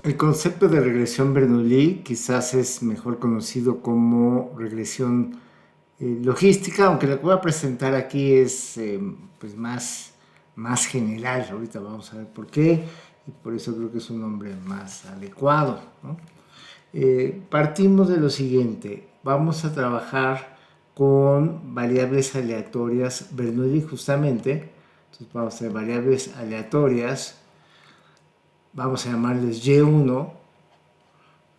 El concepto de regresión Bernoulli quizás es mejor conocido como regresión logística, aunque lo que voy a presentar aquí es pues más general. Ahorita vamos a ver por qué, y por eso creo que es un nombre más adecuado, ¿no? Partimos de lo siguiente: vamos a trabajar con variables aleatorias Bernoulli justamente. Entonces vamos a hacer variables aleatorias, vamos a llamarles y1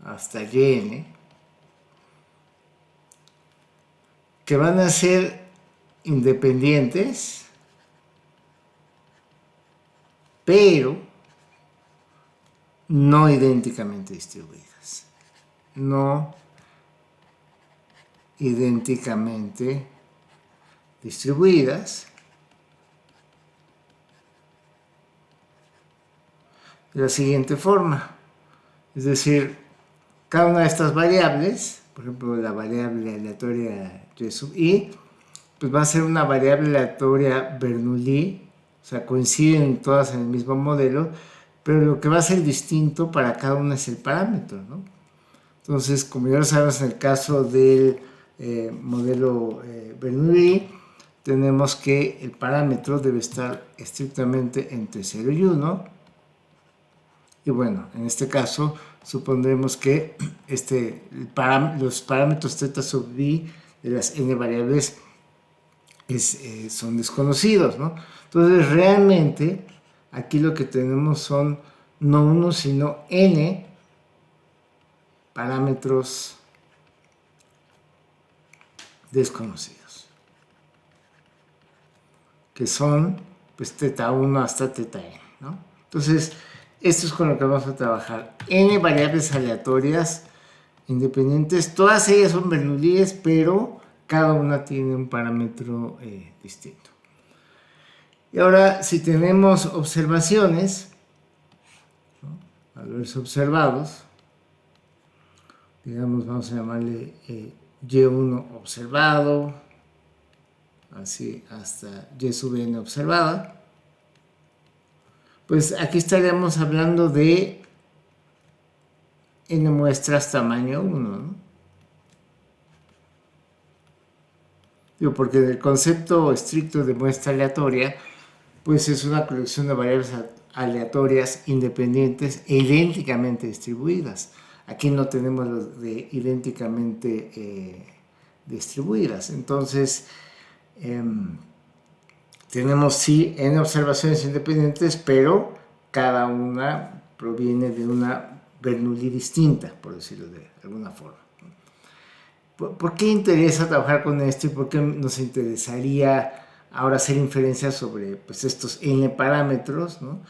hasta yn, que van a ser independientes, pero no idénticamente distribuidas. No idénticamente distribuidas. De la siguiente forma. Es decir, cada una de estas variables, por ejemplo, la variable aleatoria y sub i, pues va a ser una variable aleatoria Bernoulli, o sea, coinciden todas en el mismo modelo, pero lo que va a ser distinto para cada una es el parámetro, ¿no? Entonces, como ya lo sabemos en el caso del modelo Bernoulli, tenemos que el parámetro debe estar estrictamente entre 0 y 1. Y bueno, en este caso supondremos que los parámetros θ sub i de las n variables son desconocidos, ¿no? Entonces realmente aquí lo que tenemos son no uno sino n parámetros desconocidos, que son pues θ1 hasta θn, ¿no? Entonces esto es con lo que vamos a trabajar. N variables aleatorias independientes, todas ellas son Bernoullis, pero cada una tiene un parámetro distinto. Y ahora, si tenemos observaciones, ¿no?, valores observados, digamos, vamos a llamarle y1 observado, así hasta y sub n observada, pues aquí estaríamos hablando de n muestras tamaño 1, ¿no? Digo, porque el concepto estricto de muestra aleatoria, pues es una colección de variables aleatorias independientes e idénticamente distribuidas. Aquí no tenemos los de idénticamente distribuidas. Entonces, tenemos sí n observaciones independientes, pero cada una proviene de una Bernoulli distinta, por decirlo de alguna forma. ¿Por qué interesa trabajar con esto y por qué nos interesaría ahora hacer inferencias sobre pues, estos n parámetros, ¿no?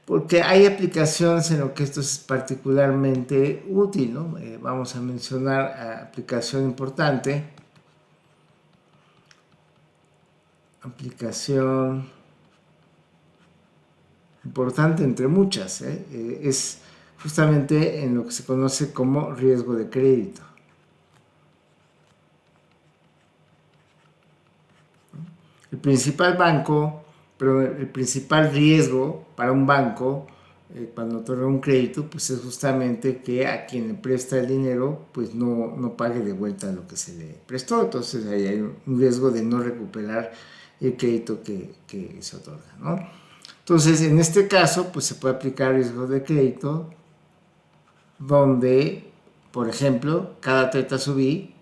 Porque hay aplicaciones en lo que esto es particularmente útil, ¿no? Vamos a mencionar aplicación importante. Aplicación importante entre muchas, es justamente en lo que se conoce como riesgo de crédito. El principal el principal riesgo para un banco cuando otorga un crédito, pues es justamente que a quien le presta el dinero, pues no pague de vuelta lo que se le prestó. Entonces ahí hay un riesgo de no recuperar el crédito que se otorga, ¿no? Entonces, en este caso, pues se puede aplicar riesgo de crédito, donde, por ejemplo, cada θ sub i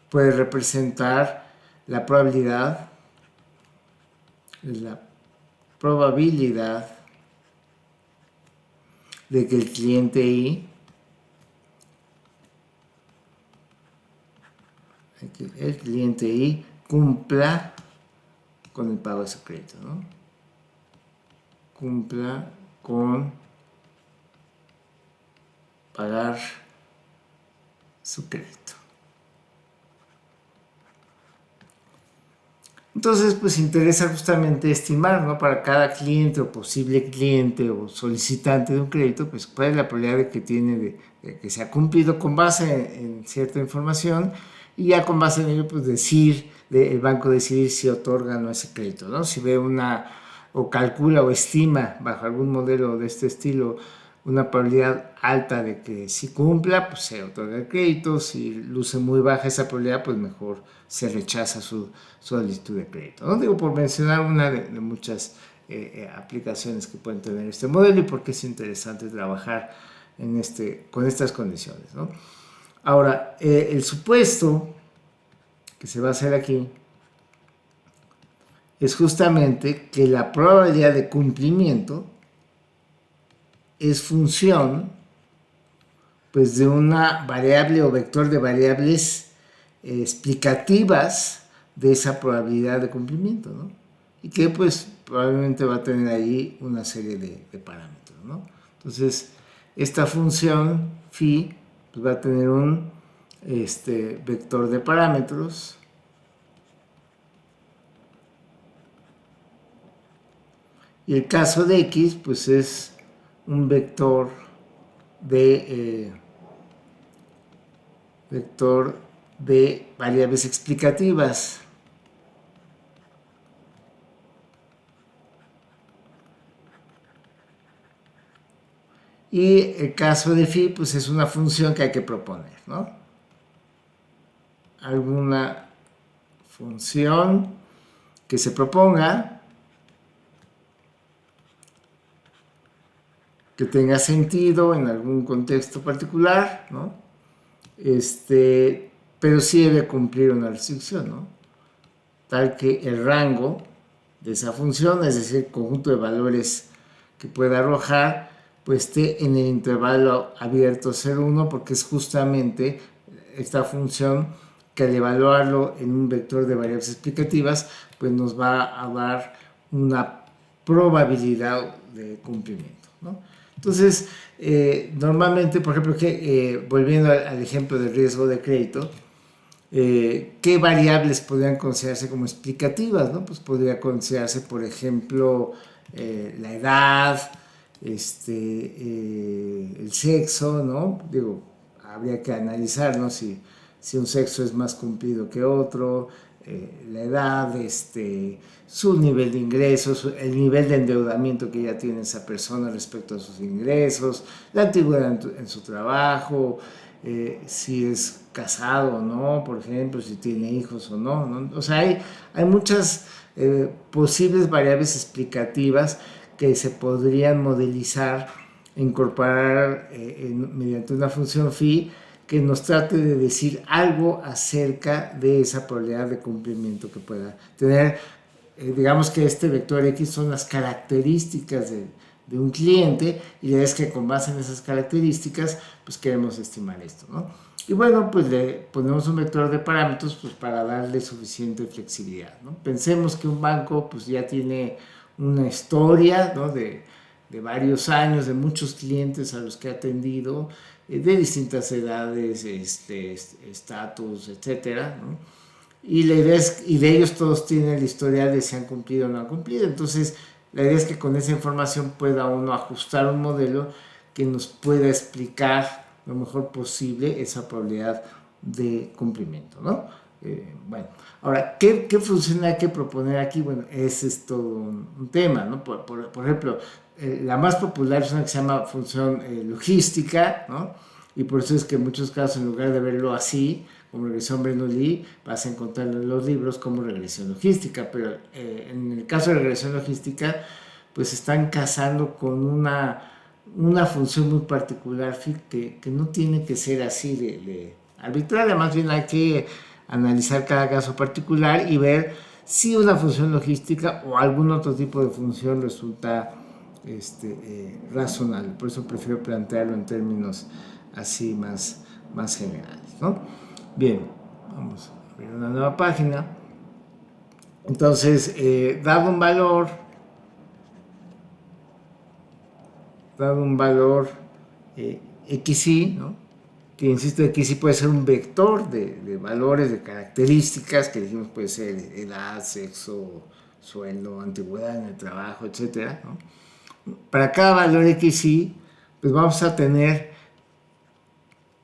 puede representar la probabilidad de que el cliente I cumpla con el pago de su crédito, ¿no? Cumpla con pagar su crédito. Entonces, pues interesa justamente estimar, ¿no?, para cada cliente o posible cliente o solicitante de un crédito, pues cuál es la probabilidad de que tiene de que se ha cumplido con base en cierta información, y ya con base en ello, pues el banco decidir si otorga o no ese crédito, ¿no? Si ve o calcula o estima bajo algún modelo de este estilo una probabilidad alta de que si cumpla, pues se otorga el crédito. Si luce muy baja esa probabilidad, pues mejor se rechaza su solicitud de crédito, ¿no? Digo, por mencionar una de muchas aplicaciones que pueden tener este modelo y por qué es interesante trabajar con estas condiciones, ¿no? Ahora, el supuesto que se va a hacer aquí es justamente que la probabilidad de cumplimiento es función, pues, de una variable o vector de variables explicativas de esa probabilidad de cumplimiento, ¿no? Y que pues probablemente va a tener ahí una serie de parámetros, ¿no? Entonces, esta función phi pues, va a tener un vector de parámetros y el caso de x pues es un vector de variables explicativas. Y el caso de phi pues es una función que hay que proponer, ¿no? Alguna función que se proponga que tenga sentido en algún contexto particular, ¿no? Pero sí debe cumplir una restricción, ¿no? Tal que el rango de esa función, es decir, el conjunto de valores que pueda arrojar, pues esté en el intervalo abierto 0,1, porque es justamente esta función que al evaluarlo en un vector de variables explicativas, pues nos va a dar una probabilidad de cumplimiento, ¿no? Entonces, normalmente, por ejemplo, volviendo al ejemplo del riesgo de crédito, ¿qué variables podrían considerarse como explicativas, ¿no? Pues podría considerarse, por ejemplo, la edad, el sexo, ¿no? Digo, habría que analizar, ¿no? Si un sexo es más cumplido que otro, la edad, su nivel de ingresos, el nivel de endeudamiento que ya tiene esa persona respecto a sus ingresos, la antigüedad en su trabajo, si es casado o no, por ejemplo, si tiene hijos o no, ¿no? O sea, hay muchas posibles variables explicativas que se podrían modelizar, incorporar mediante una función phi que nos trate de decir algo acerca de esa probabilidad de cumplimiento que pueda tener. Digamos que este vector X son las características de un cliente y la idea es que con base en esas características pues queremos estimar esto, ¿no? Y bueno, pues le ponemos un vector de parámetros pues para darle suficiente flexibilidad, ¿no? Pensemos que un banco pues ya tiene una historia, ¿no? de varios años, de muchos clientes a los que ha atendido, de distintas edades, estatus, etcétera, ¿no? Y la idea es, y de ellos todos tienen el historial de si han cumplido o no han cumplido. Entonces, la idea es que con esa información pueda uno ajustar un modelo que nos pueda explicar lo mejor posible esa probabilidad de cumplimiento, ¿no? Bueno, ahora, ¿qué función hay que proponer aquí? Bueno, ese es todo un tema, ¿no? Por ejemplo, la más popular es una que se llama función logística, ¿no? Y por eso es que en muchos casos, en lugar de verlo así, como regresión Bernoulli, vas a encontrarlo en los libros como regresión logística, pero en el caso de regresión logística, pues están casando con una función muy particular que no tiene que ser así de arbitraria, más bien hay que analizar cada caso particular y ver si una función logística o algún otro tipo de función resulta razonable. Por eso prefiero plantearlo en términos así más generales, ¿no? Bien, vamos a abrir una nueva página. Entonces, dado un valor xy, ¿no? Que insisto, xy puede ser un vector de valores, de características, que dijimos puede ser edad, sexo, sueldo, antigüedad en el trabajo, etcétera, ¿no? Para cada valor xy, pues vamos a tener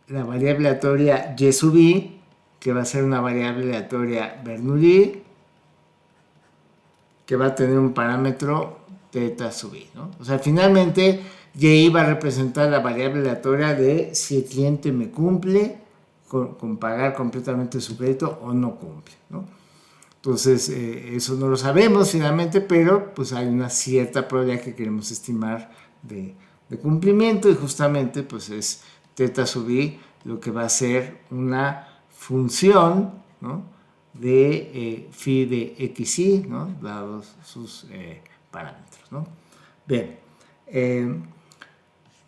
la variable aleatoria y sub i, que va a ser una variable aleatoria Bernoulli, que va a tener un parámetro teta sub i, ¿no? O sea, finalmente y va a representar la variable aleatoria de si el cliente me cumple con pagar completamente su crédito o no cumple, ¿no? Entonces, eso no lo sabemos finalmente, pero pues hay una cierta probabilidad que queremos estimar de cumplimiento, y justamente pues es teta sub i lo que va a ser una función, ¿no?, de phi de xi, ¿no?, dados sus parámetros, ¿no? Bien,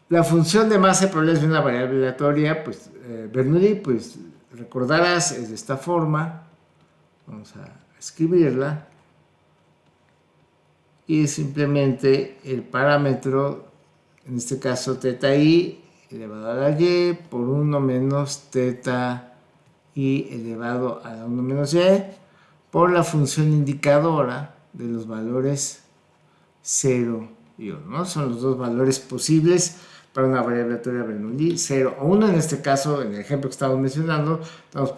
la función de masa de probabilidades de una variable aleatoria, pues Bernoulli, pues recordarás, es de esta forma. Vamos a escribirla, y simplemente el parámetro, en este caso teta i elevado a la y por 1 menos teta i elevado a la 1 menos y por la función indicadora de los valores 0 y 1, ¿no? Son los dos valores posibles para una variable aleatoria Bernoulli, 0 o 1. En este caso, en el ejemplo que estamos mencionando, estamos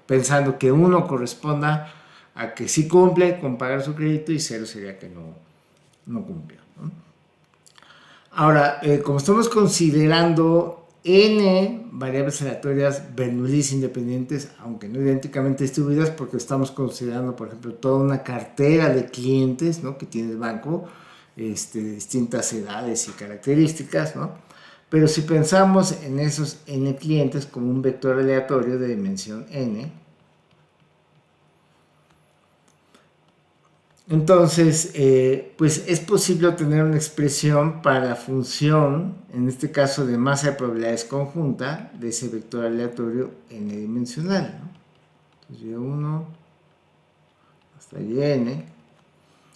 pensando que 1 corresponda a que sí cumple con pagar su crédito, y 0 sería que no cumplió, ¿no? Ahora, como estamos considerando n variables aleatorias Bernoullis independientes, aunque no idénticamente distribuidas, porque estamos considerando, por ejemplo, toda una cartera de clientes, ¿no?, que tiene el banco, distintas edades y características, ¿no? Pero si pensamos en esos n clientes como un vector aleatorio de dimensión n, entonces, pues es posible obtener una expresión para la función, en este caso de masa de probabilidades conjunta, de ese vector aleatorio n dimensional, ¿no? Entonces, y1 hasta yn,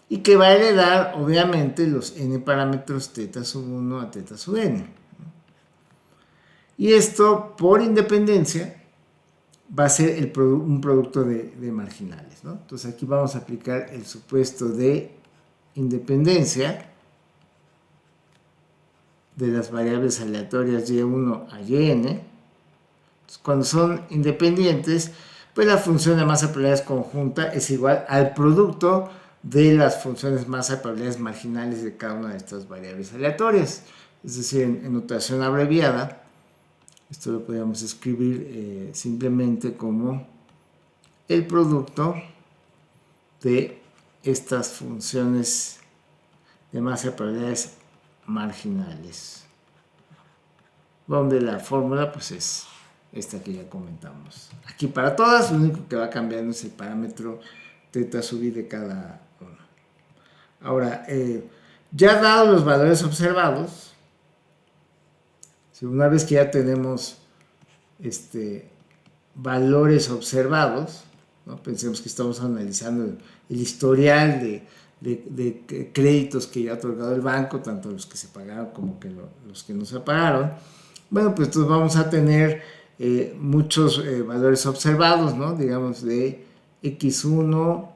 y que va a heredar, obviamente, los n parámetros teta sub 1 a teta sub n, ¿no? Y esto, por independencia, va a ser un producto de marginales, ¿no? Entonces aquí vamos a aplicar el supuesto de independencia de las variables aleatorias y1 a yn. Entonces, cuando son independientes, pues la función de masa de probabilidades conjunta es igual al producto de las funciones masa de probabilidades marginales de cada una de estas variables aleatorias. Es decir, en notación abreviada, esto lo podríamos escribir simplemente como el producto de estas funciones de masa de probabilidades marginales, donde la fórmula pues es esta que ya comentamos. Aquí para todas, lo único que va cambiando es el parámetro teta sub i de cada uno. Ahora, ya dados los valores observados, una vez que ya tenemos valores observados, ¿no?, pensemos que estamos analizando el historial de créditos que ya ha otorgado el banco, tanto los que se pagaron como los que no se pagaron. Bueno, pues entonces vamos a tener muchos valores observados, ¿no?, digamos de x1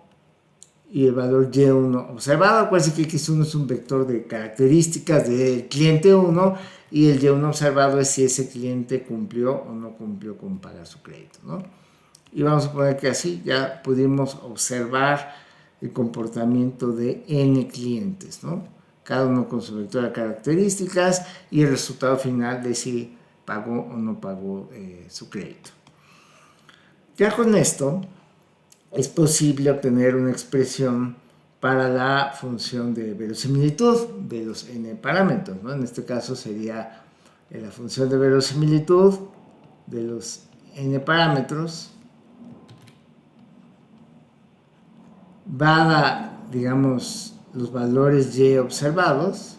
y el valor y1 observado. Acuérdense que x1 es un vector de características del cliente 1, y el y1 observado es si ese cliente cumplió o no cumplió con pagar su crédito, ¿no? Y vamos a poner que así ya pudimos observar el comportamiento de n clientes, ¿no?, cada uno con su vector de características, y el resultado final de si pagó o no pagó su crédito. Ya con esto es posible obtener una expresión para la función de verosimilitud de los n parámetros, ¿no? En este caso sería la función de verosimilitud de los n parámetros dada, digamos, los valores y observados.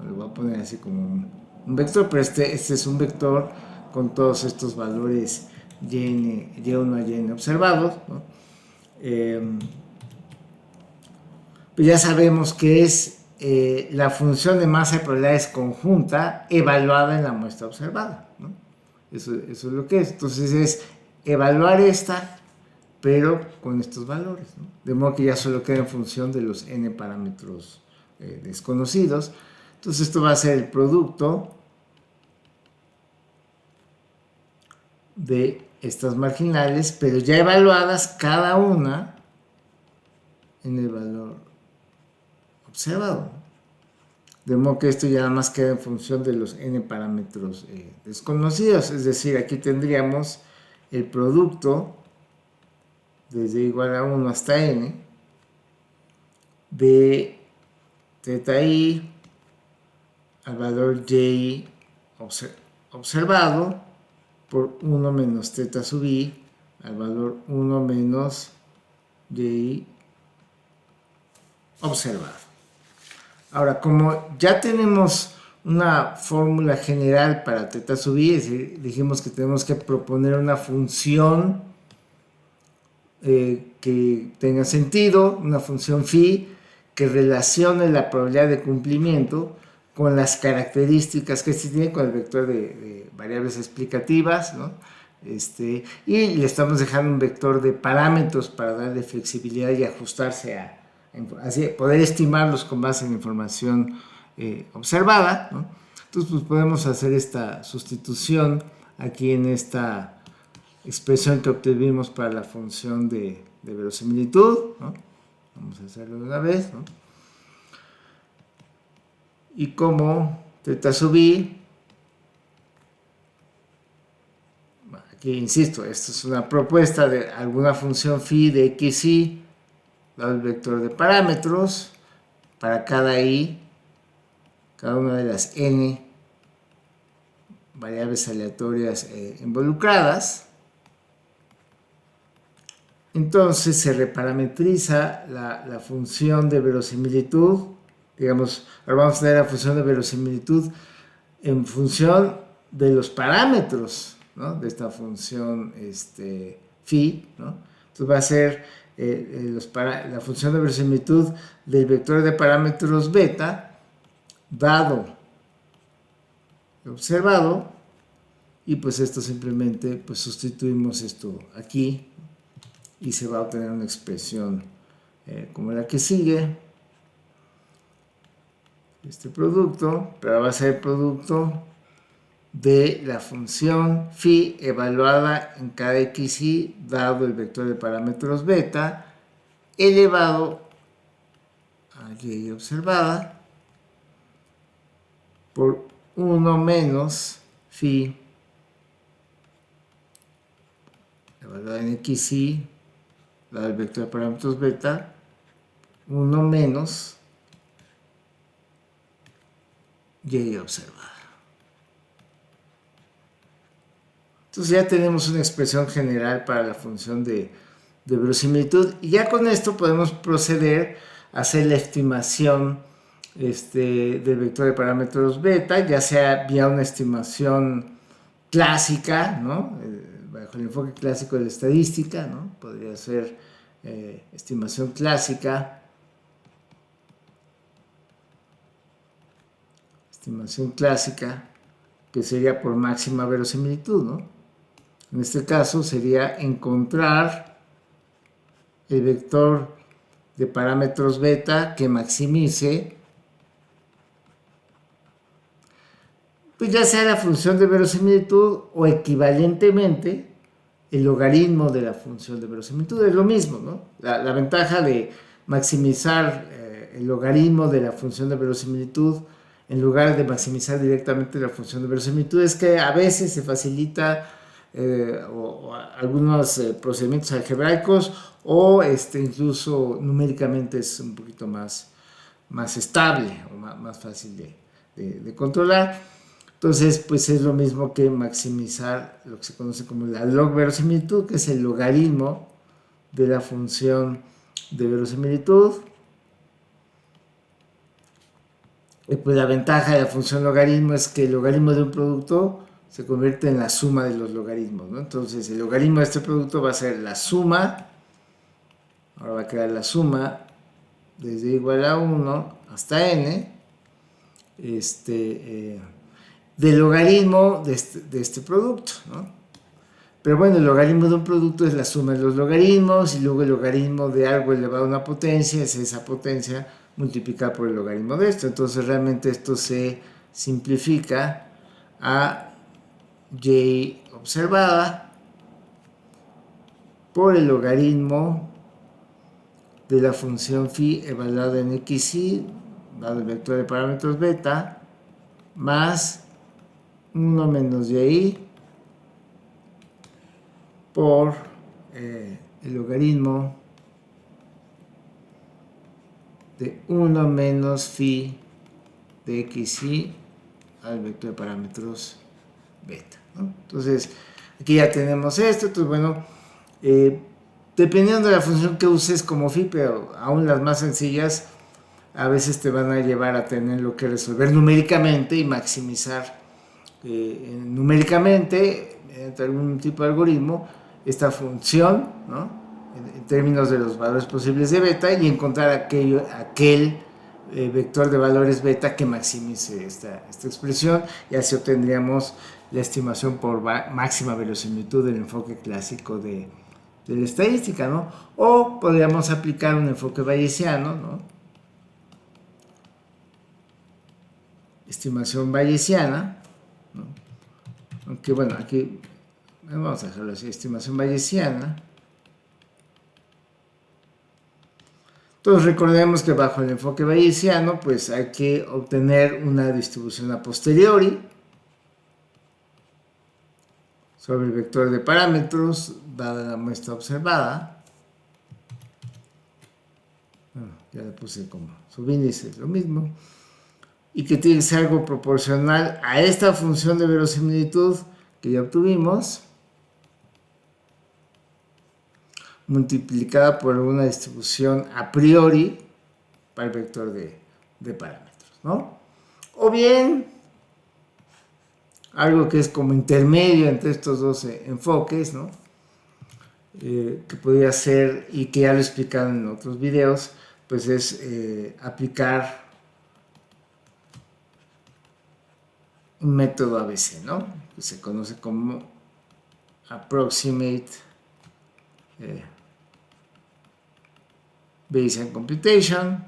Lo voy a poner así como un vector, pero este es un vector con todos estos valores y1 a yn observados, ¿no? Pues ya sabemos que es la función de masa de probabilidades conjunta evaluada en la muestra observada, ¿no? Eso es lo que es. Entonces es evaluar esta, pero con estos valores, ¿no? De modo que ya solo queda en función de los n parámetros desconocidos. Entonces esto va a ser el producto de estas marginales, pero ya evaluadas cada una en el valor observado. De modo que esto ya nada más queda en función de los n parámetros desconocidos. Es decir, aquí tendríamos el producto desde igual a 1 hasta n de θ i al valor y observado por 1 menos θ sub i al valor 1 menos y observado. Ahora, como ya tenemos una fórmula general para θ sub i, es decir, dijimos que tenemos que proponer una función que tenga sentido, una función phi, que relacione la probabilidad de cumplimiento con las características que se tiene con el vector de variables explicativas, ¿no? Y le estamos dejando un vector de parámetros para darle flexibilidad y ajustarse así, poder estimarlos con base en información observada, ¿no? Entonces, pues podemos hacer esta sustitución aquí en esta expresión que obtuvimos para la función de verosimilitud, ¿no? Vamos a hacerlo de una vez, ¿no? Y como θ sub i, aquí insisto, esto es una propuesta de alguna función phi de xi, dado el vector de parámetros, para cada i, cada una de las n variables aleatorias involucradas. Entonces se reparametriza la función de verosimilitud. Digamos, ahora vamos a tener la función de verosimilitud en función de los parámetros, ¿no? De esta función phi, ¿no? Entonces va a ser la función de verosimilitud del vector de parámetros beta dado el observado, y pues esto simplemente pues sustituimos esto aquí y se va a obtener una expresión como la que sigue. Este producto, pero va a ser el producto de la función phi evaluada en cada xi dado el vector de parámetros beta elevado a y observada por 1 menos phi evaluada en xi dado el vector de parámetros beta 1 menos y observada. Entonces ya tenemos una expresión general para la función de verosimilitud, y ya con esto podemos proceder a hacer la estimación del vector de parámetros beta, ya sea vía una estimación clásica, ¿no? Bajo el enfoque clásico de la estadística, ¿no? Podría ser estimación clásica, que sería por máxima verosimilitud, ¿no? En este caso sería encontrar el vector de parámetros beta que maximice, pues ya sea la función de verosimilitud o equivalentemente el logaritmo de la función de verosimilitud. Es lo mismo, ¿no? La ventaja de maximizar el logaritmo de la función de verosimilitud en lugar de maximizar directamente la función de verosimilitud es que a veces se facilita o algunos procedimientos algebraicos o incluso numéricamente es un poquito más estable o más fácil de controlar. Entonces, pues es lo mismo que maximizar lo que se conoce como la log verosimilitud, que es el logaritmo de la función de verosimilitud. Pues la ventaja de la función logaritmo es que el logaritmo de un producto se convierte en la suma de los logaritmos, ¿no? Entonces el logaritmo de este producto va a ser la suma, ahora va a quedar la suma desde igual a 1 hasta n, del logaritmo de este producto, ¿no? Pero bueno, el logaritmo de un producto es la suma de los logaritmos, y luego el logaritmo de algo elevado a una potencia es esa potencia multiplicada por el logaritmo de esto. Entonces realmente esto se simplifica a y observada por el logaritmo de la función phi evaluada en xy, dado el vector de parámetros beta, más 1 menos y por el logaritmo de 1 menos phi de xy al vector de parámetros beta, ¿no? Entonces, aquí ya tenemos esto. Entonces, bueno, dependiendo de la función que uses como phi, pero aún las más sencillas, a veces te van a llevar a tenerlo que resolver numéricamente y maximizar numéricamente, mediante algún tipo de algoritmo, esta función, ¿no? En términos de los valores posibles de beta, y encontrar aquel vector de valores beta que maximice esta expresión, y así obtendríamos la estimación por máxima verosimilitud del enfoque clásico de la estadística, ¿no? O podríamos aplicar un enfoque bayesiano, ¿no? Estimación bayesiana, ¿no? Aunque bueno, aquí vamos a dejarlo así, estimación bayesiana. Entonces recordemos que bajo el enfoque bayesiano pues hay que obtener una distribución a posteriori sobre el vector de parámetros dada la muestra observada. Bueno, ya le puse como subíndice, es lo mismo. Y que tiene que ser algo proporcional a esta función de verosimilitud que ya obtuvimos, multiplicada por una distribución a priori para el vector de parámetros, ¿no? O bien, algo que es como intermedio entre estos dos enfoques, ¿no? Que podría ser, y que ya lo he explicado en otros videos, pues es aplicar un método ABC, ¿no? Que se conoce como Approximate Bayesian Computation.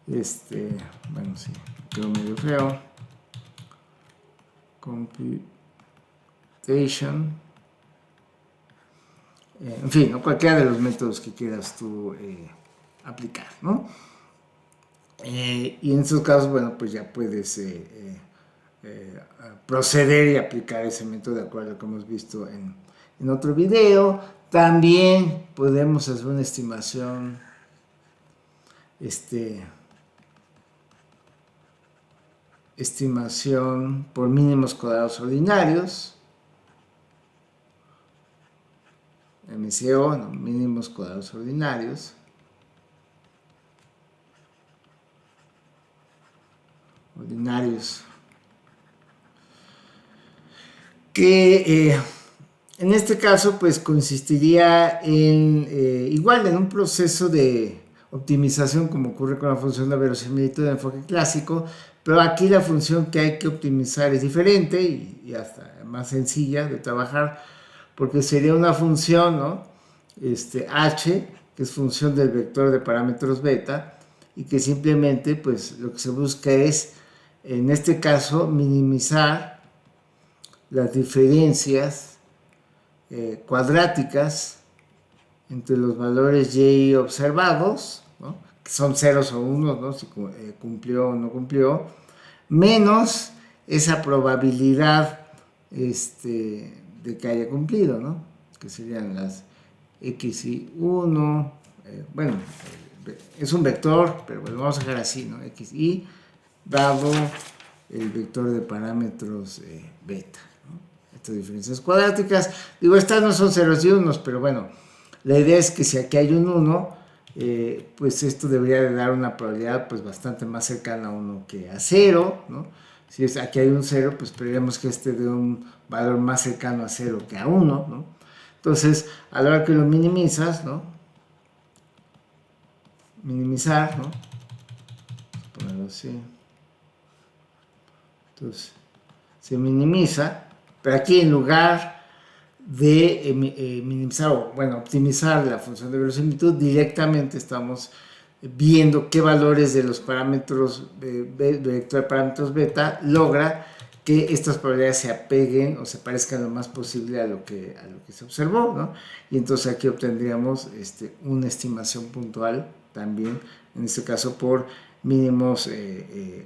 Bueno, sí, quedó medio feo. Computation. En fin, ¿no? Cualquiera de los métodos que quieras tú aplicar, ¿no? Y en estos casos, bueno, pues ya puedes proceder y aplicar ese método de acuerdo a lo que hemos visto en otro video. También podemos hacer una estimación estimación por mínimos cuadrados ordinarios, MCO, ¿no? Mínimos cuadrados ordinarios. Que en este caso pues consistiría en igual en un proceso de optimización como ocurre con la función de verosimilitud de enfoque clásico, pero aquí la función que hay que optimizar es diferente y hasta más sencilla de trabajar, porque sería una función, ¿no? H, que es función del vector de parámetros beta, y que simplemente pues lo que se busca es, en este caso, minimizar las diferencias cuadráticas entre los valores y observados, ¿no? Que son ceros o unos, ¿no? Si cumplió o no cumplió, menos esa probabilidad de que haya cumplido, ¿no? Que serían las xy1, bueno, es un vector, pero bueno, vamos a dejar así, ¿no? xy dado el vector de parámetros beta, ¿no? Estas diferencias cuadráticas, digo, estas no son ceros y unos, pero bueno, la idea es que si aquí hay un 1, pues esto debería de dar una probabilidad pues bastante más cercana a 1 que a 0, ¿no? Si aquí hay un 0, pues esperemos que dé un valor más cercano a 0 que a 1, ¿no? Entonces, a la hora que lo minimizas, ¿no? Minimizar, ¿no? Vamos a ponerlo así. Entonces, se minimiza, pero aquí en lugar de minimizar o, bueno, optimizar la función de verosimilitud, directamente estamos viendo qué valores de los parámetros vector de parámetros beta logra que estas probabilidades se apeguen o se parezcan lo más posible a lo que se observó, ¿no? Y entonces aquí obtendríamos una estimación puntual también, en este caso por mínimos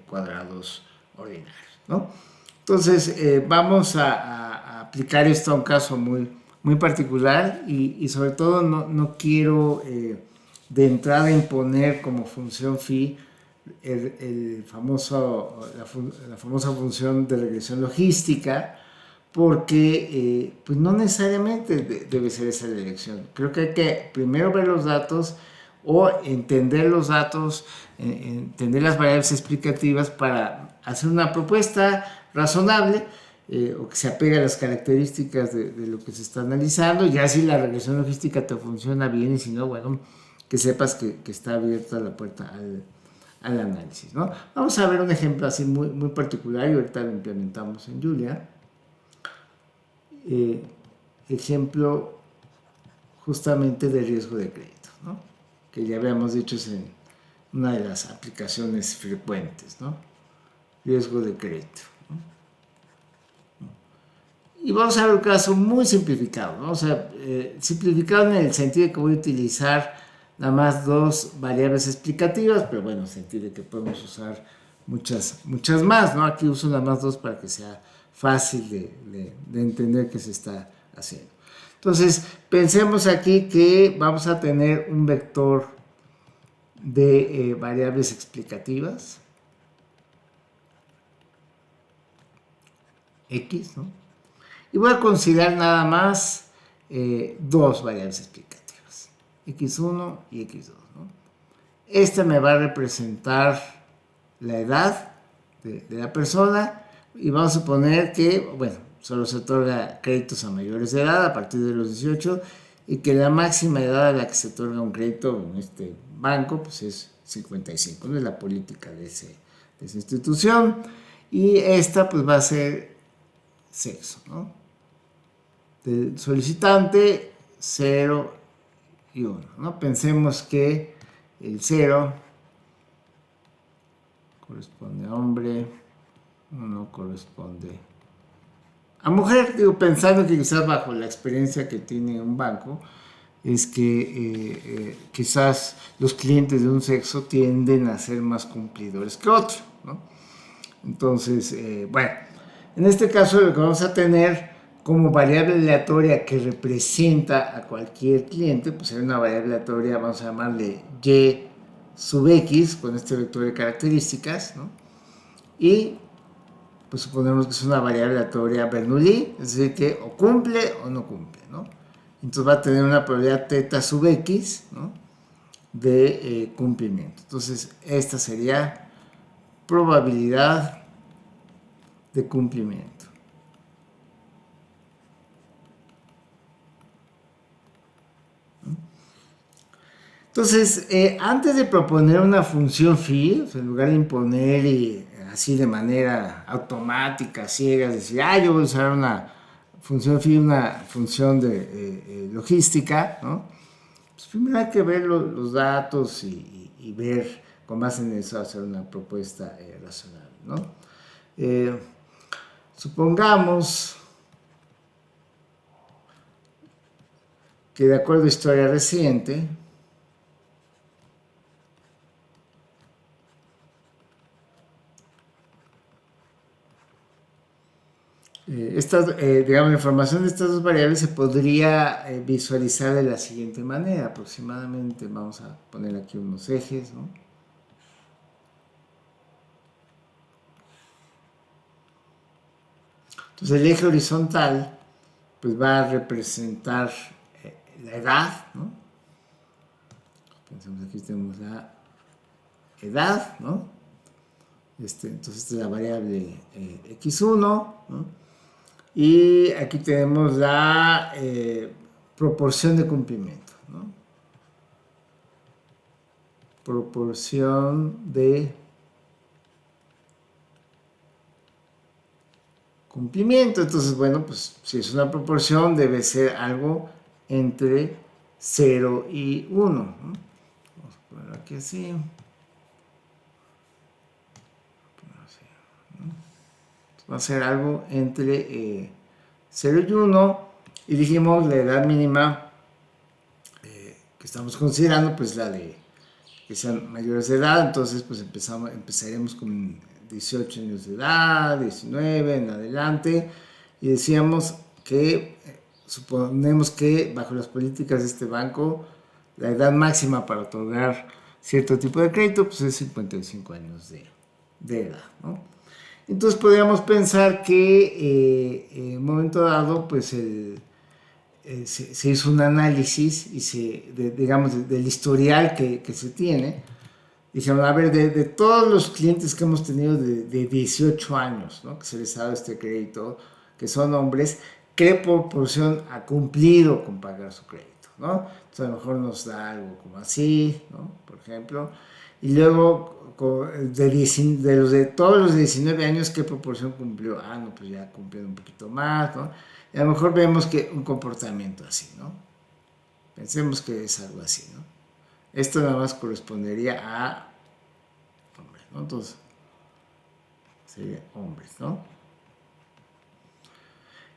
cuadrados ordinarios, ¿no? Entonces vamos a aplicar esto a un caso muy particular y sobre todo no quiero de entrada imponer como función phi la famosa función de regresión logística, porque pues no necesariamente debe ser esa la elección. Creo que hay que primero ver los datos o entender los datos, entender las variables explicativas para hacer una propuesta razonable o que se apegue a las características de lo que se está analizando. Ya si la regresión logística te funciona bien y si no, bueno, que sepas que está abierta la puerta al análisis, ¿no? Vamos a ver un ejemplo así muy particular y ahorita lo implementamos en Julia. Ejemplo justamente de riesgo de crédito, ¿no? Que ya habíamos dicho es en una de las aplicaciones frecuentes, ¿no? Riesgo de crédito, ¿no? Y vamos a ver un caso muy simplificado, ¿no? O sea, simplificado en el sentido de que voy a utilizar nada más dos variables explicativas, pero bueno, en el sentido de que podemos usar muchas más, ¿no? Aquí uso nada más dos para que sea fácil de entender qué se está haciendo. Entonces, pensemos aquí que vamos a tener un vector de variables explicativas, X, ¿no? Y voy a considerar nada más dos variables explicativas, X1 y X2, ¿no? Esta me va a representar la edad de la persona y vamos a suponer que, bueno, solo se otorga créditos a mayores de edad a partir de los 18 y que la máxima edad a la que se otorga un crédito en este banco pues es 55, no es la política de esa institución, y esta pues va a ser sexo, ¿no? Del solicitante 0 y 1, ¿no? Pensemos que el 0 corresponde a hombre, 1 corresponde a mujer. Digo, pensando que quizás bajo la experiencia que tiene un banco, es que quizás los clientes de un sexo tienden a ser más cumplidores que otro, ¿no? Entonces, bueno, en este caso lo que vamos a tener como variable aleatoria que representa a cualquier cliente, pues hay una variable aleatoria, vamos a llamarle y sub x, con este vector de características, ¿no? Y pues suponemos que es una variable aleatoria Bernoulli, es decir, que o cumple o no cumple, ¿no? Entonces va a tener una probabilidad θ sub x, ¿no? De cumplimiento. Entonces esta sería probabilidad de cumplimiento. Entonces, antes de proponer una función phi, en lugar de imponer y así de manera automática, ciega, decir, yo voy a usar una función phi, una función de logística, ¿no? Pues primero hay que ver los datos y ver, con base en eso, hacer una propuesta razonable, ¿no? Supongamos que de acuerdo a historia reciente, digamos, la información de estas dos variables se podría visualizar de la siguiente manera, aproximadamente. Vamos a poner aquí unos ejes, ¿no? Entonces el eje horizontal pues va a representar la edad, ¿no? Pensemos, aquí tenemos la edad, ¿no? Entonces esta es la variable x1, ¿no? Y aquí tenemos la proporción de cumplimiento, ¿no? Proporción de cumplimiento. Entonces, bueno, pues si es una proporción debe ser algo entre 0 y 1, ¿no? Vamos a ponerlo aquí así. Va a ser algo entre 0 y 1. Y dijimos la edad mínima que estamos considerando, pues la de que sean mayores de edad. Entonces, pues empezaremos con 18 años de edad, 19 en adelante. Y decíamos que suponemos que bajo las políticas de este banco, la edad máxima para otorgar cierto tipo de crédito pues es 55 años de edad, ¿no? Entonces podríamos pensar que en un momento dado pues se hizo un análisis y digamos del historial que se tiene. Dijeron, a ver, de todos los clientes que hemos tenido de 18 años, ¿no?, que se les ha dado este crédito, que son hombres, ¿qué proporción ha cumplido con pagar su crédito, ¿no? Entonces a lo mejor nos da algo como así, ¿no?, por ejemplo. Y luego, de todos los 19 años, ¿qué proporción cumplió? Ah, no, pues ya cumplió un poquito más, ¿no? Y a lo mejor vemos que un comportamiento así, ¿no? Pensemos que es algo así, ¿no? Esto nada más correspondería a hombres, ¿no? Entonces, sería hombres, ¿no?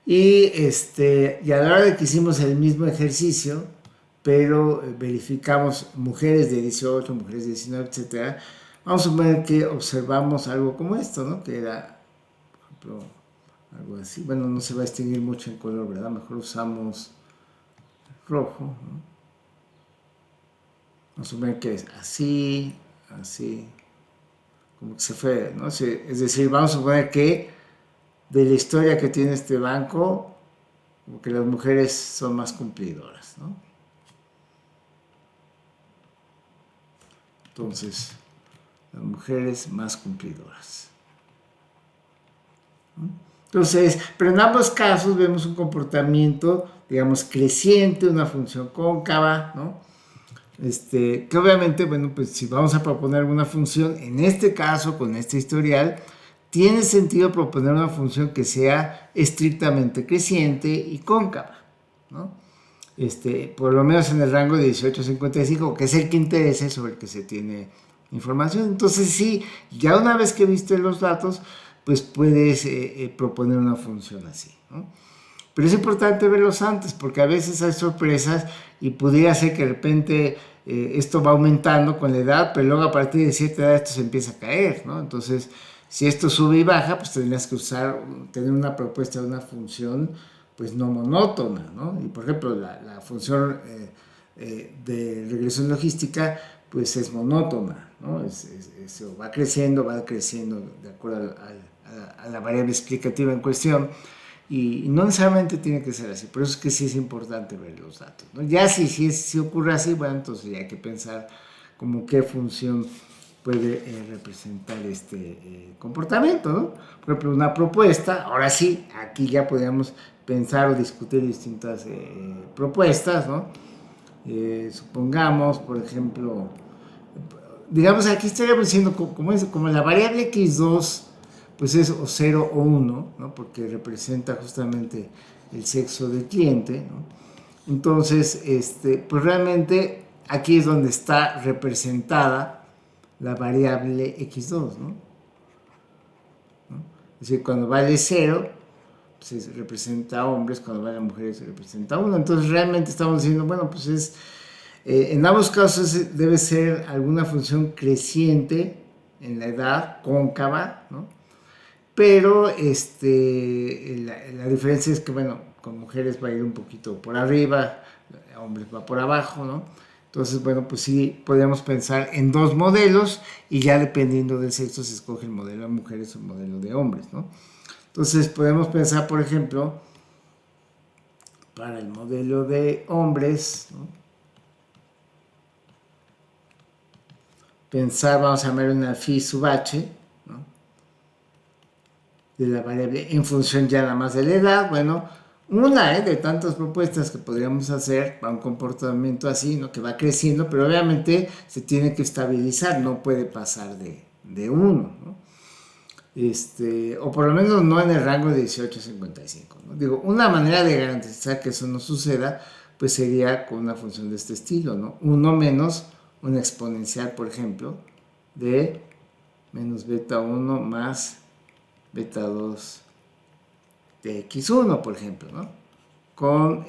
Y a la hora de que hicimos el mismo ejercicio, pero verificamos mujeres de 18, mujeres de 19, etcétera, vamos a suponer que observamos algo como esto, ¿no? Que era, por ejemplo, algo así. Bueno, no se va a distinguir mucho en color, ¿verdad? Mejor usamos rojo, ¿no? Vamos a suponer que es así, así, como que se fue, ¿no? Es decir, vamos a suponer que de la historia que tiene este banco, como que las mujeres son más cumplidoras, ¿no? Entonces, las mujeres más cumplidoras, ¿no? Entonces, pero en ambos casos vemos un comportamiento, digamos, creciente, una función cóncava, ¿no? Que obviamente, bueno, pues si vamos a proponer alguna función, en este caso, con este historial, tiene sentido proponer una función que sea estrictamente creciente y cóncava, ¿no? Por lo menos en el rango de 18 a 55, que es el que interese, sobre el que se tiene información. Entonces, sí, ya una vez que viste los datos, pues puedes proponer una función así, ¿no? Pero es importante verlos antes, porque a veces hay sorpresas y pudiera ser que de repente esto va aumentando con la edad, pero luego a partir de cierta edad esto se empieza a caer, ¿no? Entonces, si esto sube y baja, pues tendrías que tener una propuesta de una función, pues no monótona, ¿no? Y por ejemplo, la función de regresión logística, pues es monótona, ¿no? Va creciendo de acuerdo a la variable explicativa en cuestión. Y no necesariamente tiene que ser así, por eso es que sí es importante ver los datos, ¿no? Ya si ocurre así, bueno, entonces ya hay que pensar como qué función puede representar este comportamiento, ¿no? Por ejemplo, una propuesta, ahora sí, aquí ya podríamos pensar o discutir distintas propuestas, ¿no? Supongamos, por ejemplo, digamos, aquí estaríamos diciendo como la variable x2 pues es o 0 o 1, ¿no? Porque representa justamente el sexo del cliente, ¿no? Entonces, pues realmente aquí es donde está representada la variable x2, ¿no? Es decir, cuando vale 0, pues representa a hombres, cuando vale a mujeres se representa a 1. Entonces realmente estamos diciendo, bueno, pues en ambos casos debe ser alguna función creciente en la edad, cóncava, ¿no? Pero la diferencia es que, bueno, con mujeres va a ir un poquito por arriba, hombres va por abajo, ¿no? Entonces, bueno, pues sí, podríamos pensar en dos modelos y ya dependiendo del sexo se escoge el modelo de mujeres o el modelo de hombres, ¿no? Entonces, podemos pensar, por ejemplo, para el modelo de hombres, ¿no? Vamos a llamar una phi sub h, de la variable en función ya nada más de la edad. Bueno, una de tantas propuestas que podríamos hacer para un comportamiento así, ¿no? Que va creciendo, pero obviamente se tiene que estabilizar, no puede pasar de 1, ¿no? O por lo menos no en el rango de 18 a 55, ¿no? Digo, una manera de garantizar que eso no suceda, pues sería con una función de este estilo, ¿no? 1 menos una exponencial, por ejemplo, de menos beta 1 más beta 2 de X1, por ejemplo, ¿no? Con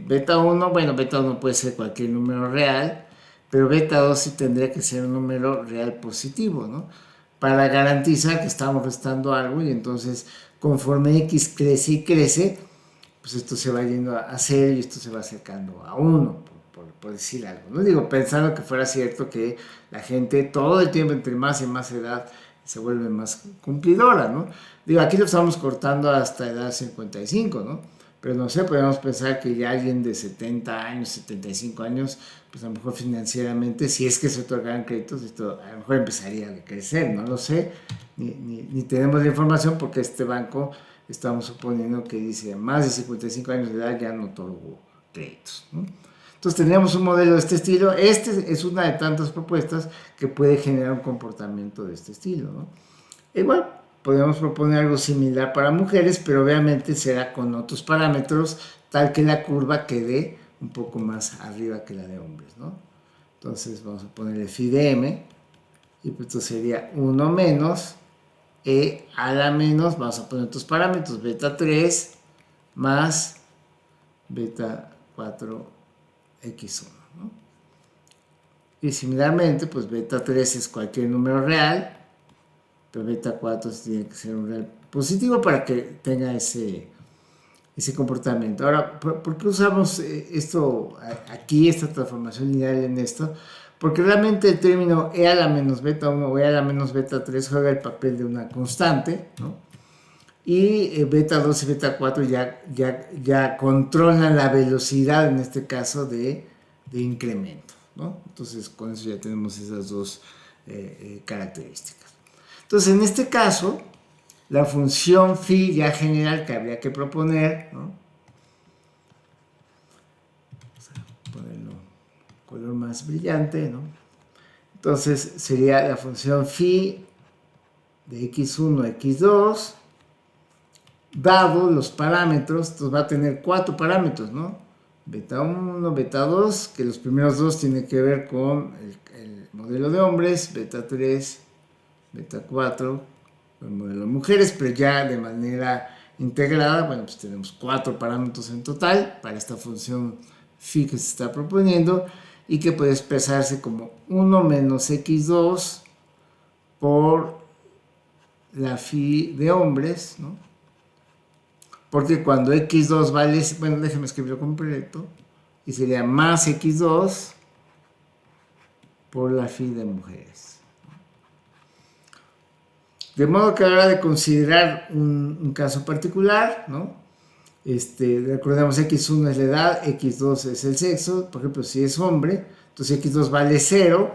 beta 1, bueno, beta 1 puede ser cualquier número real, pero beta 2 sí tendría que ser un número real positivo, ¿no? Para garantizar que estamos restando algo y entonces conforme X crece y crece, pues esto se va yendo a 0 y esto se va acercando a 1, por decir algo. No digo pensando que fuera cierto que la gente todo el tiempo entre más y más edad se vuelve más cumplidora, ¿no? Digo, aquí lo estamos cortando hasta edad 55, ¿no? Pero no sé, podemos pensar que ya alguien de 70 años, 75 años, pues a lo mejor financieramente, si es que se otorgaran créditos, esto a lo mejor empezaría a crecer, no lo sé, ni tenemos la información porque este banco estamos suponiendo que dice más de 55 años de edad ya no otorgó créditos, ¿no? Entonces tendríamos un modelo de este estilo. Este es una de tantas propuestas que puede generar un comportamiento de este estilo, ¿no? Igual podemos proponer algo similar para mujeres, pero obviamente será con otros parámetros, tal que la curva quede un poco más arriba que la de hombres, ¿no? Entonces vamos a ponerle phi de m, y pues esto sería 1 menos e a la menos, vamos a poner otros parámetros, beta 3 más beta 4x1, ¿no? Y similarmente, pues beta 3 es cualquier número real, pero beta 4 tiene que ser un real positivo para que tenga ese comportamiento. Ahora, ¿por qué usamos esto aquí, esta transformación lineal en esto? Porque realmente el término e a la menos beta 1 o e a la menos beta 3 juega el papel de una constante, ¿no? Y beta 2 y beta 4 ya controlan la velocidad, en este caso, de incremento, ¿no? Entonces, con eso ya tenemos esas dos características. Entonces, en este caso, la función phi ya general que habría que proponer, ¿no? Vamos a ponerlo color más brillante, ¿no? Entonces, sería la función phi de x1, x2, dado los parámetros, entonces va a tener 4 parámetros, ¿no? Beta 1, beta 2, que los primeros dos tienen que ver con el modelo de hombres, beta 3, beta 4, el modelo de mujeres, pero ya de manera integrada, bueno, pues tenemos 4 parámetros en total para esta función phi que se está proponiendo y que puede expresarse como 1 menos x2 por la phi de hombres, ¿no? Porque cuando x2 vale, bueno, déjenme escribirlo completo, y sería más x2 por la phi de mujeres. De modo que a la hora de considerar un caso particular, ¿no? Recordemos x1 es la edad, x2 es el sexo, por ejemplo, si es hombre, entonces x2 vale 0,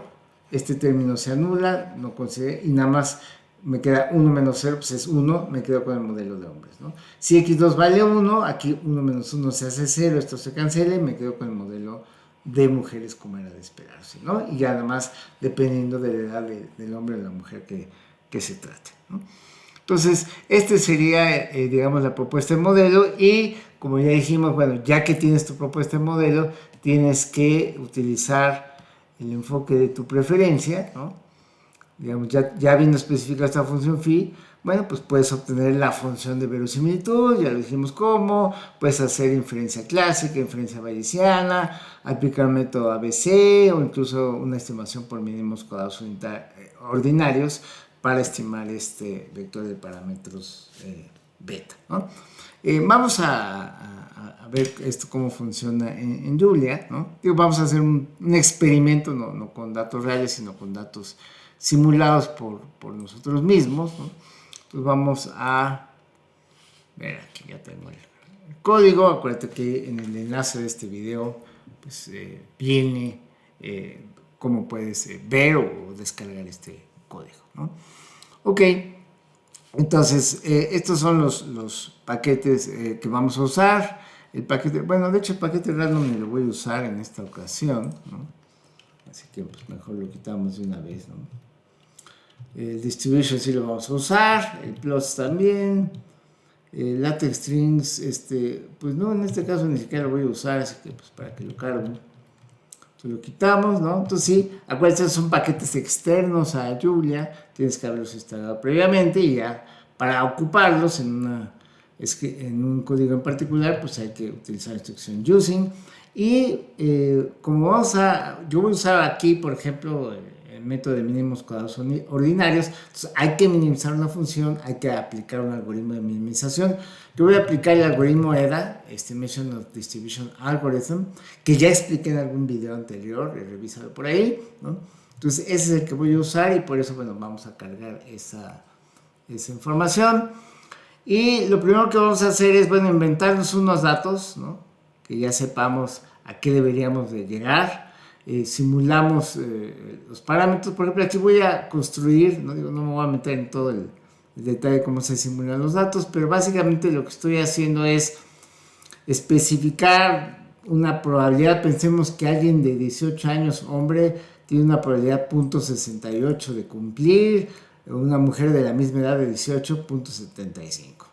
este término se anula, no considero, y nada más me queda 1 menos 0, pues es 1, me quedo con el modelo de hombres, ¿no? Si x2 vale 1, aquí 1 menos 1 se hace 0, esto se cancela y me quedo con el modelo de mujeres como era de esperarse, ¿no? Y ya nada más dependiendo de la edad del hombre o de la mujer que se trate, ¿no? Entonces, este sería, digamos, la propuesta de modelo y, como ya dijimos, bueno, ya que tienes tu propuesta de modelo, tienes que utilizar el enfoque de tu preferencia, ¿no? Digamos, ya habiendo especificado esta función phi, bueno, pues puedes obtener la función de verosimilitud, ya lo dijimos cómo, puedes hacer inferencia clásica, inferencia bayesiana, aplicar un método ABC o incluso una estimación por mínimos cuadrados ordinarios para estimar este vector de parámetros beta, ¿no? Vamos a ver esto cómo funciona en Julia, ¿no? Digo, vamos a hacer un experimento, no con datos reales, sino con datos simulados por nosotros mismos, ¿no? Entonces vamos a ver, aquí ya tengo el código. Acuérdate que en el enlace de este video pues, viene cómo puedes ver o descargar este código, ¿no? Ok, entonces estos son los paquetes que vamos a usar. El paquete, bueno, de hecho el paquete random ni lo voy a usar en esta ocasión, ¿no? Así que pues mejor lo quitamos de una vez, ¿no? El distribution sí lo vamos a usar, el plots también, el latex strings, pues no, en este caso ni siquiera lo voy a usar, así que pues para que lo cargue, entonces lo quitamos, ¿no? Entonces sí, acuérdense, son paquetes externos a Julia, tienes que haberlos instalado previamente y ya para ocuparlos en una es que en un código en particular, pues hay que utilizar la instrucción using. Y como yo voy a usar aquí, por ejemplo, el método de mínimos cuadrados ordinarios, entonces hay que minimizar una función, hay que aplicar un algoritmo de minimización. Yo voy a aplicar el algoritmo EDA, Estimation of Distribution Algorithm, que ya expliqué en algún video anterior, revísalo por ahí, ¿no? Entonces ese es el que voy a usar y por eso, bueno, vamos a cargar esa información. Y lo primero que vamos a hacer es, bueno, inventarnos unos datos, ¿no? Que ya sepamos a qué deberíamos de llegar. Simulamos los parámetros. Por ejemplo, aquí voy a construir, no me voy a meter en todo el detalle de cómo se simulan los datos, pero básicamente lo que estoy haciendo es especificar una probabilidad. Pensemos que alguien de 18 años, hombre, tiene una probabilidad 0.68 de cumplir, una mujer de la misma edad de 18, 0.75.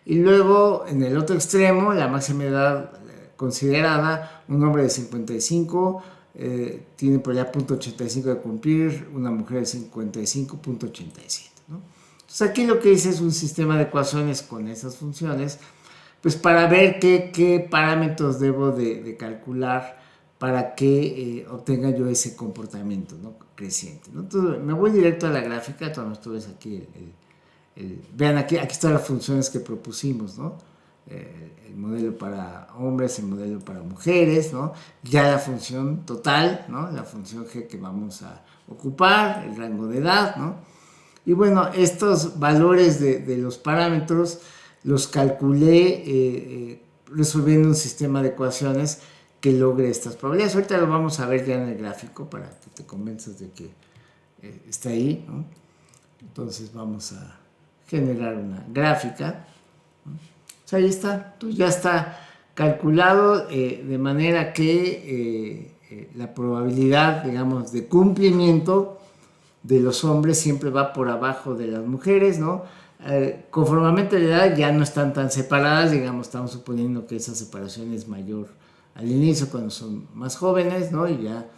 Y luego, en el otro extremo, la máxima edad considerada, un hombre de 55 tiene probabilidad 0.85 de cumplir, una mujer de 55, 0.87, ¿no? Entonces aquí lo que hice es un sistema de ecuaciones con esas funciones, pues para ver qué parámetros debo de calcular para que obtenga yo ese comportamiento, ¿no? Creciente, ¿no? Entonces me voy directo a la gráfica. Entonces tú ves aquí vean aquí están las funciones que propusimos, ¿no? El modelo para hombres, el modelo para mujeres, ¿no? Ya la función total, ¿no? La función G que vamos a ocupar, el rango de edad, ¿no? Y bueno, estos valores de los parámetros los calculé resolviendo un sistema de ecuaciones que logre estas probabilidades. Ahorita lo vamos a ver ya en el gráfico para que te convenzas de que está ahí, ¿no? Entonces vamos a generar una gráfica, ¿no? Pues ahí está, entonces ya está calculado de manera que la probabilidad, digamos, de cumplimiento de los hombres siempre va por abajo de las mujeres, ¿no? Conforme aumenta la edad ya no están tan separadas, digamos, estamos suponiendo que esa separación es mayor al inicio cuando son más jóvenes, ¿no? Y ya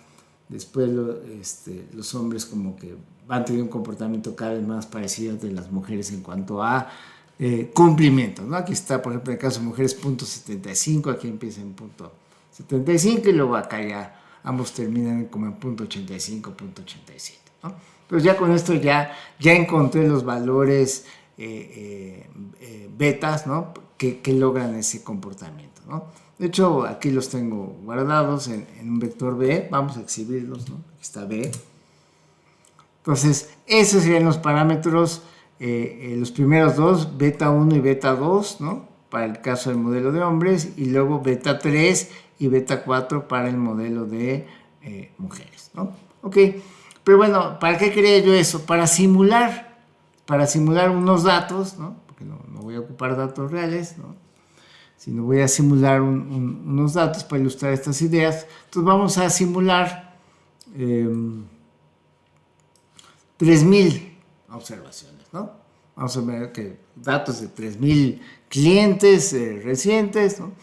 después los hombres como que van teniendo un comportamiento cada vez más parecido de las mujeres en cuanto a cumplimiento, ¿no? Aquí está, por ejemplo, en el caso de mujeres 0.75, aquí empieza en 0.75 y luego acá ya ambos terminan como en 0.85, 0.87, ¿no? Entonces ya con esto ya encontré los valores betas, ¿no? Que logran ese comportamiento, ¿no? De hecho, aquí los tengo guardados en un vector B. Vamos a exhibirlos, ¿no? Aquí está B. Entonces, esos serían los parámetros, los primeros dos, beta 1 y beta 2, ¿no? Para el caso del modelo de hombres, y luego beta 3 y beta 4 para el modelo de mujeres, ¿no? Ok, pero bueno, ¿para qué quería yo eso? Para simular unos datos, ¿no? Porque no voy a ocupar datos reales, ¿no? Sino voy a simular unos datos para ilustrar estas ideas. Entonces vamos a simular 3,000 observaciones, ¿no? Vamos a ver que datos de 3,000 clientes recientes, ¿no?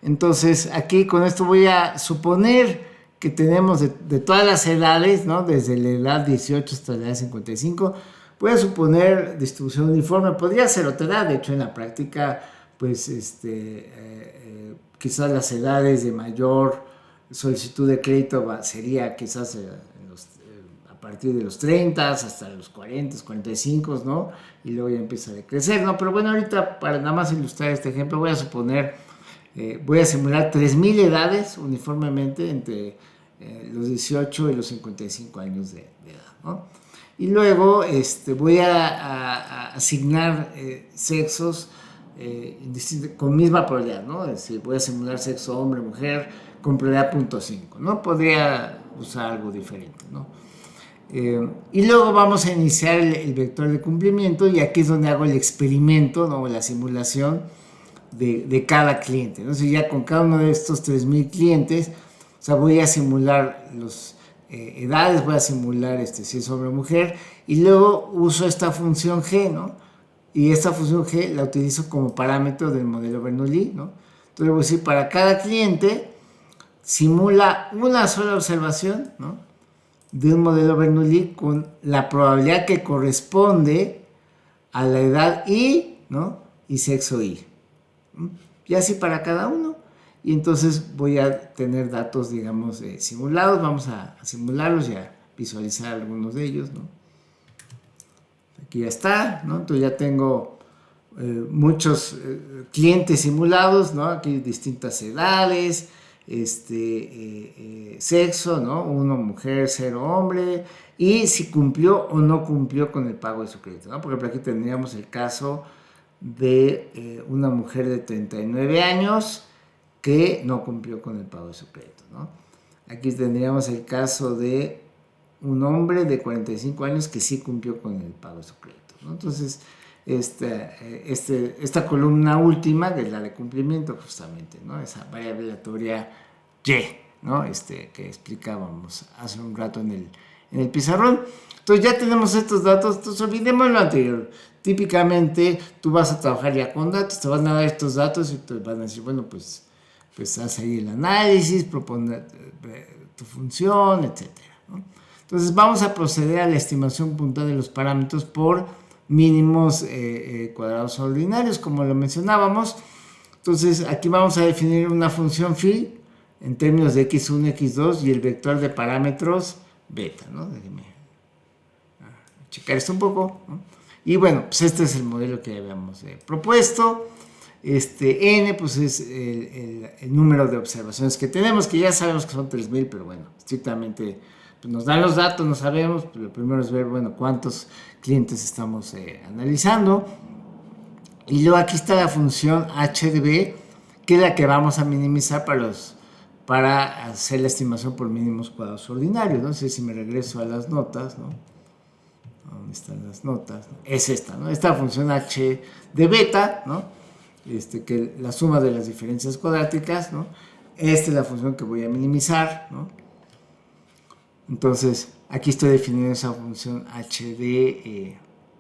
Entonces aquí con esto voy a suponer que tenemos de todas las edades, ¿no? Desde la edad 18 hasta la edad 55, voy a suponer distribución uniforme. Podría ser otra edad, de hecho en la práctica pues quizás las edades de mayor solicitud de crédito sería quizás a partir de los 30 hasta los 40, 45, ¿no? Y luego ya empieza a decrecer, ¿no? Pero bueno, ahorita para nada más ilustrar este ejemplo voy a suponer, voy a simular 3,000 edades uniformemente entre los 18 y los 55 años de edad, ¿no? Y luego voy a asignar sexos con misma probabilidad, ¿no? Es decir, voy a simular sexo hombre-mujer con probabilidad 0.5, ¿no? Podría usar algo diferente, ¿no? Y luego vamos a iniciar el vector de cumplimiento y aquí es donde hago el experimento, ¿no? La simulación de cada cliente, ¿no? Entonces ya con cada uno de estos 3,000 clientes, o sea, voy a simular las edades, voy a simular si es hombre o mujer y luego uso esta función G, ¿no? Y esta función G la utilizo como parámetro del modelo Bernoulli, ¿no? Entonces voy a decir, para cada cliente simula una sola observación, ¿no? De un modelo Bernoulli con la probabilidad que corresponde a la edad Y, ¿no? Y sexo Y, Y así para cada uno. Y entonces voy a tener datos, digamos, simulados. Vamos a simularlos y a visualizar algunos de ellos, ¿no? Aquí ya está, ¿no? Entonces ya tengo muchos clientes simulados, ¿no? Aquí distintas edades, sexo, ¿no? 1 mujer, 0 hombre, y si cumplió o no cumplió con el pago de su crédito, ¿no? Por ejemplo, aquí tendríamos el caso de una mujer de 39 años que no cumplió con el pago de su crédito, ¿no? Aquí tendríamos el caso de un hombre de 45 años que sí cumplió con el pago de su crédito, ¿no? Entonces, esta columna última, que es la de cumplimiento, justamente, ¿no? Esa variable aleatoria Y, ¿no? Que explicábamos hace un rato en el pizarrón. Entonces ya tenemos estos datos, entonces olvidemos lo anterior. Típicamente tú vas a trabajar ya con datos, te van a dar estos datos y te van a decir, bueno, pues haz ahí el análisis, propone tu función, etcétera, ¿no? Entonces vamos a proceder a la estimación puntual de los parámetros por mínimos cuadrados ordinarios, como lo mencionábamos. Entonces aquí vamos a definir una función phi en términos de x1, x2 y el vector de parámetros beta, ¿no? Déjenme checar esto un poco, ¿no? Y bueno, pues este es el modelo que habíamos propuesto. N pues es el número de observaciones que tenemos, que ya sabemos que son 3000, pero bueno, estrictamente pues nos dan los datos, no sabemos, pues lo primero es ver, bueno, cuántos clientes estamos analizando. Y luego aquí está la función h de b, que es la que vamos a minimizar para hacer la estimación por mínimos cuadrados ordinarios, ¿no? Si me regreso a las notas, ¿no? ¿Dónde están las notas? Es esta, ¿no? Esta función h de beta, ¿no? Que la suma de las diferencias cuadráticas, ¿no? Esta es la función que voy a minimizar, ¿no? Entonces, aquí estoy definiendo esa función h de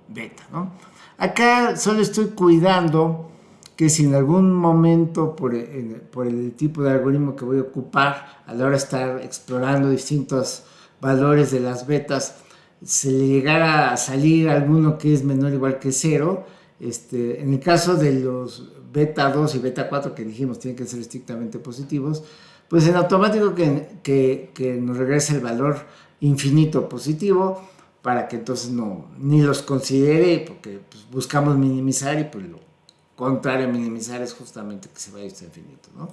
beta, ¿no? Acá solo estoy cuidando que si en algún momento por el tipo de algoritmo que voy a ocupar a la hora de estar explorando distintos valores de las betas, se le llegara a salir alguno que es menor o igual que 0, en el caso de los beta 2 y beta 4 que dijimos tienen que ser estrictamente positivos, pues en automático que nos regrese el valor infinito positivo para que entonces ni los considere, porque pues, buscamos minimizar y pues lo contrario a minimizar es justamente que se vaya esto infinito, ¿no?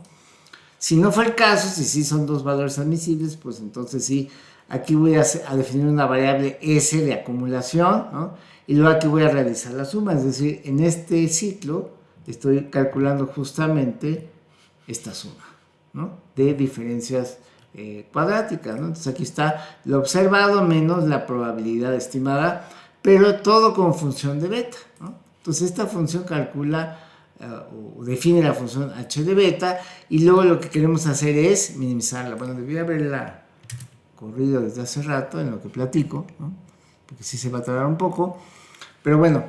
Si no fue el caso, si sí son dos valores admisibles, pues entonces sí, aquí voy a definir una variable S de acumulación, ¿no? Y luego aquí voy a realizar la suma, es decir, en este ciclo estoy calculando justamente esta suma, ¿no? De diferencias cuadráticas, ¿no? Entonces aquí está lo observado menos la probabilidad estimada, pero todo con función de beta, ¿no? Entonces esta función calcula o define la función h de beta y luego lo que queremos hacer es minimizarla. Bueno, debí haberla corrido desde hace rato en lo que platico, ¿no? Porque sí se va a tardar un poco, pero bueno.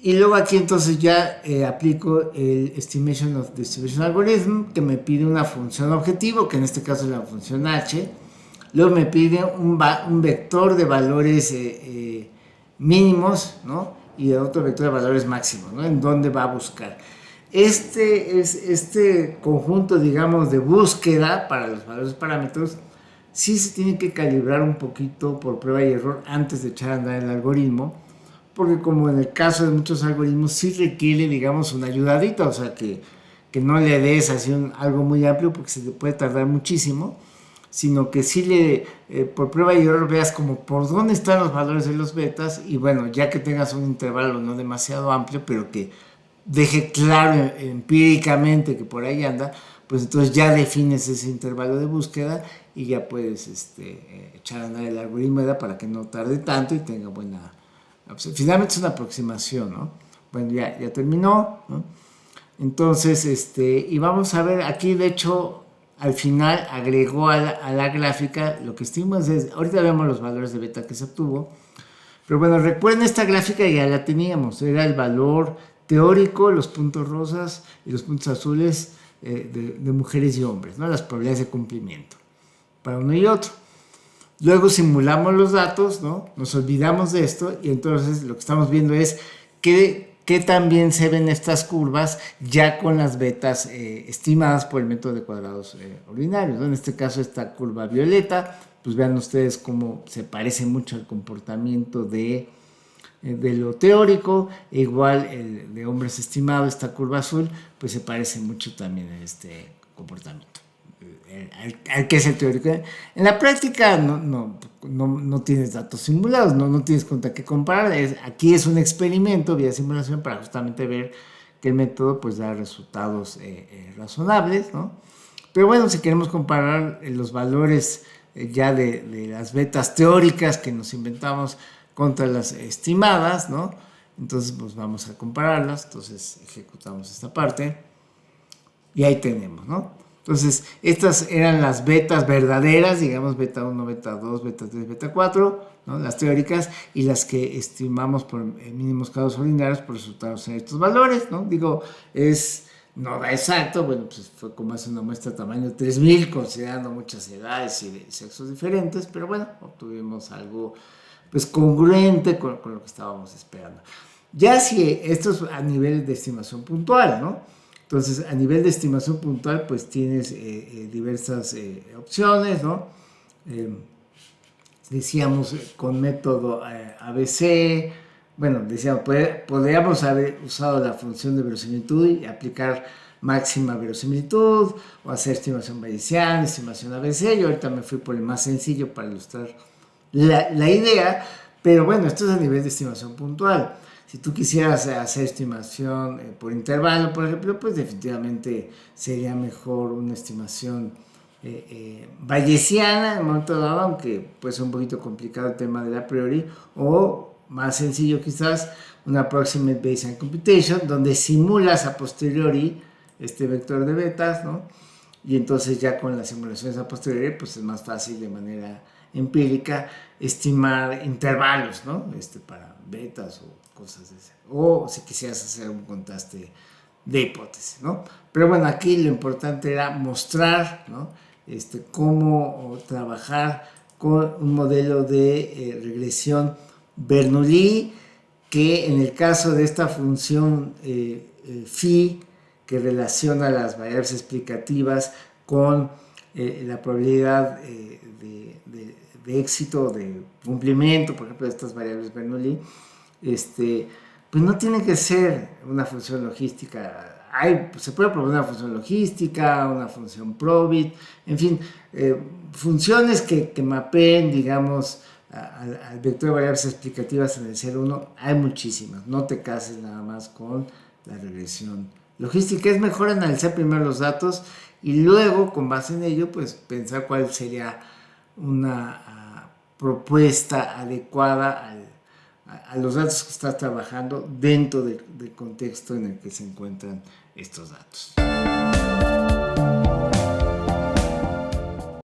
Y luego aquí entonces ya aplico el Estimation of Distribution Algorithm, que me pide una función objetivo, que en este caso es la función h. Luego me pide un vector de valores mínimos, ¿no? Y otro vector de valores máximos, ¿no? En dónde va a buscar. Este conjunto, digamos, de búsqueda para los valores parámetros, sí se tiene que calibrar un poquito por prueba y error antes de echar a andar el algoritmo, porque como en el caso de muchos algoritmos sí requiere, digamos, una ayudadita, o sea, que no le des así algo muy amplio porque se te puede tardar muchísimo, sino que sí por prueba y error veas como por dónde están los valores de los betas y bueno, ya que tengas un intervalo no demasiado amplio, pero que deje claro empíricamente que por ahí anda, pues entonces ya defines ese intervalo de búsqueda y ya puedes echar a andar el algoritmo para que no tarde tanto y tenga buena... Finalmente es una aproximación, ¿no? Bueno, ya terminó, ¿no? Entonces, y vamos a ver, aquí de hecho, al final agregó a la gráfica, lo que estimamos es, ahorita vemos los valores de beta que se obtuvo, pero bueno, recuerden esta gráfica ya la teníamos, era el valor teórico, los puntos rosas y los puntos azules de mujeres y hombres, ¿no? Las probabilidades de cumplimiento para uno y otro. Luego simulamos los datos, ¿no? Nos olvidamos de esto y entonces lo que estamos viendo es qué que también se ven estas curvas ya con las betas estimadas por el método de cuadrados ordinarios, ¿no? En este caso esta curva violeta, pues vean ustedes cómo se parece mucho al comportamiento de lo teórico, igual el de hombres estimado, esta curva azul, pues se parece mucho también a este comportamiento. Al que es el teórico. En la práctica no tienes datos simulados, no tienes contra qué comparar. Aquí es un experimento vía simulación para justamente ver que el método pues da resultados razonables, ¿no? Pero bueno, si queremos comparar los valores ya de las betas teóricas que nos inventamos contra las estimadas, ¿no? Entonces pues vamos a compararlas. Entonces ejecutamos esta parte y ahí tenemos, ¿no? Entonces, estas eran las betas verdaderas, digamos, beta 1, beta 2, beta 3, beta 4, ¿no? Las teóricas, y las que estimamos por mínimos casos ordinarios por resultados en estos valores, ¿no? Digo, no da exacto, bueno, pues fue como hace una muestra de tamaño 3000, considerando muchas edades y de sexos diferentes, pero bueno, obtuvimos algo, pues, congruente con lo que estábamos esperando. Ya si esto es a nivel de estimación puntual, ¿no? Entonces, a nivel de estimación puntual, pues tienes diversas opciones, ¿no? Decíamos con método ABC, bueno, decíamos, podríamos haber usado la función de verosimilitud y aplicar máxima verosimilitud, o hacer estimación bayesiana, estimación ABC. Yo ahorita me fui por el más sencillo para ilustrar la idea, pero bueno, esto es a nivel de estimación puntual. Si tú quisieras hacer estimación por intervalo, por ejemplo, pues definitivamente sería mejor una estimación bayesiana en el momento dado, aunque puede ser un poquito complicado el tema de la priori, o más sencillo quizás, una approximate Bayesian computation, donde simulas a posteriori este vector de betas, ¿no? Y entonces ya con las simulaciones a posteriori, pues es más fácil de manera empírica estimar intervalos, ¿no? Para betas o cosas de ese. O si quisieras hacer un contraste de hipótesis, ¿no? Pero bueno, aquí lo importante era mostrar, ¿no? Cómo trabajar con un modelo de regresión Bernoulli, que en el caso de esta función phi, que relaciona las variables explicativas con la probabilidad de éxito, de cumplimiento, por ejemplo, de estas variables Bernoulli, pues no tiene que ser una función logística. Se puede proponer una función logística, una función probit, en fin, funciones que mapeen, digamos, al vector de variables explicativas en el 0,1. Hay muchísimas, no te cases nada más con la regresión logística. Es mejor analizar primero los datos y luego, con base en ello, pues pensar cuál sería una propuesta adecuada a los datos que estás trabajando dentro del contexto en el que se encuentran estos datos.